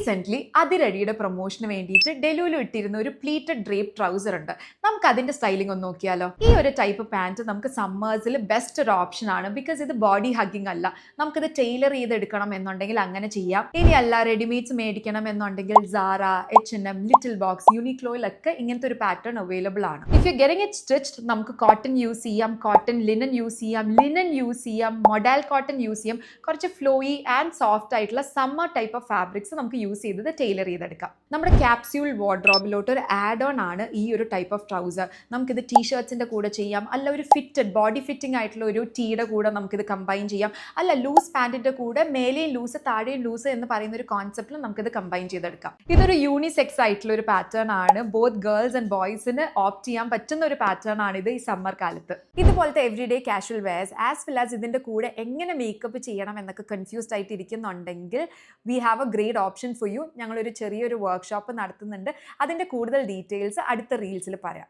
Recently അതിരടിയുടെ പ്രൊമോഷന് വേണ്ടിയിട്ട് delulu ഇട്ടിരുന്ന ഒരു പ്ലീറ്റഡ് ഡ്രേപ്പ് ട്രൗസർ ഉണ്ട്. നമുക്ക് അതിന്റെ സ്റ്റൈലിംഗ് ഒന്ന് നോക്കിയാലോ. ഈ ഒരു ടൈപ്പ് പാൻറ് നമുക്ക് സമ്മേഴ്സിൽ ബെസ്റ്റ് ഒരു ഓപ്ഷൻ ആണ്. ബിക്കോസ് ഇത് ബോഡി ഹഗ്ഗിംഗ് അല്ല. നമുക്കിത് ടൈലർ ചെയ്തെടുക്കണം എന്നുണ്ടെങ്കിൽ അങ്ങനെ ചെയ്യാം. ഇനി അല്ല റെഡിമെയ്ഡ്സ് മേടിക്കണം എന്നുണ്ടെങ്കിൽ സാറ, H&M, ലിറ്റിൽ ബോക്സ്, യൂണിക്ലോയിലൊക്കെ ഇങ്ങനത്തെ ഒരു പാറ്റേൺ അവൈലബിൾ ആണ്. If you getting it stitched നമുക്ക് കോട്ടൺ യൂസ് ചെയ്യാം, കോട്ടൺ ലിനൻ യൂസ് ചെയ്യാം, ലിനൻ യൂസ് ചെയ്യാം, മൊഡാൽ കോട്ടൺ യൂസ് ചെയ്യാം. കുറച്ച് ഫ്ലോയി ആൻഡ് സോഫ്റ്റ് ആയിട്ടുള്ള സമ്മർ ടൈപ്പ് ഓഫ് ഫാബ്രിക്സ് നമുക്ക് യൂസ് ചെയ്തത് ടൈലർ ചെയ്തെടുക്കാം. നമ്മുടെ ക്യാപ്സ്യൂൾ വാർഡ്രോബിലോട്ട് ഒരു ആഡ് ഓൺ ആണ് ഈ ഒരു ടൈപ്പ് ഓഫ് ട്രൗസർ. നമുക്കിത് ടീഷർട്സിന്റെ കൂടെ ചെയ്യാം, അല്ല ഒരു ഫിറ്റഡ് ബോഡി ഫിറ്റിംഗ് ആയിട്ടുള്ള ഒരു ടീയുടെ കൂടെ നമുക്കിത് കമ്പൈൻ ചെയ്യാം, അല്ല ലൂസ് പാൻറ്റിന്റെ കൂടെ മേലെയും ലൂസ് താഴെയും ലൂസ് എന്ന് പറയുന്ന ഒരു കോൺസെപ്റ്റിൽ നമുക്കിത് കമ്പൈൻ ചെയ്തെടുക്കാം. ഇതൊരു യൂണിസെക്സ് ആയിട്ടുള്ള ഒരു പാറ്റേൺ ആണ്. ബോത്ത് ഗേൾസ് ആൻഡ് ബോയ്സിന് ഓപ്റ്റ് ചെയ്യാൻ പറ്റുന്ന ഒരു പാറ്റേൺ ആണ് ഇത് ഈ സമ്മർ കാലത്ത്. ഇതുപോലത്തെ everyday casual wears as well as ഇതിന്റെ കൂടെ എങ്ങനെ മേക്കപ്പ് ചെയ്യണം എന്നൊക്കെ കൺഫ്യൂസ്ഡ് ആയിട്ട് ഇരിക്കുന്നുണ്ടെങ്കിൽ we have a great option for you. ഞങ്ങളൊരു ചെറിയൊരു വർക്ക്ഷോപ്പ് നടത്തുന്നുണ്ട്. അതിന്റെ കൂടുതൽ ഡീറ്റെയിൽസ് അടുത്ത റീൽസിൽ പറയാം.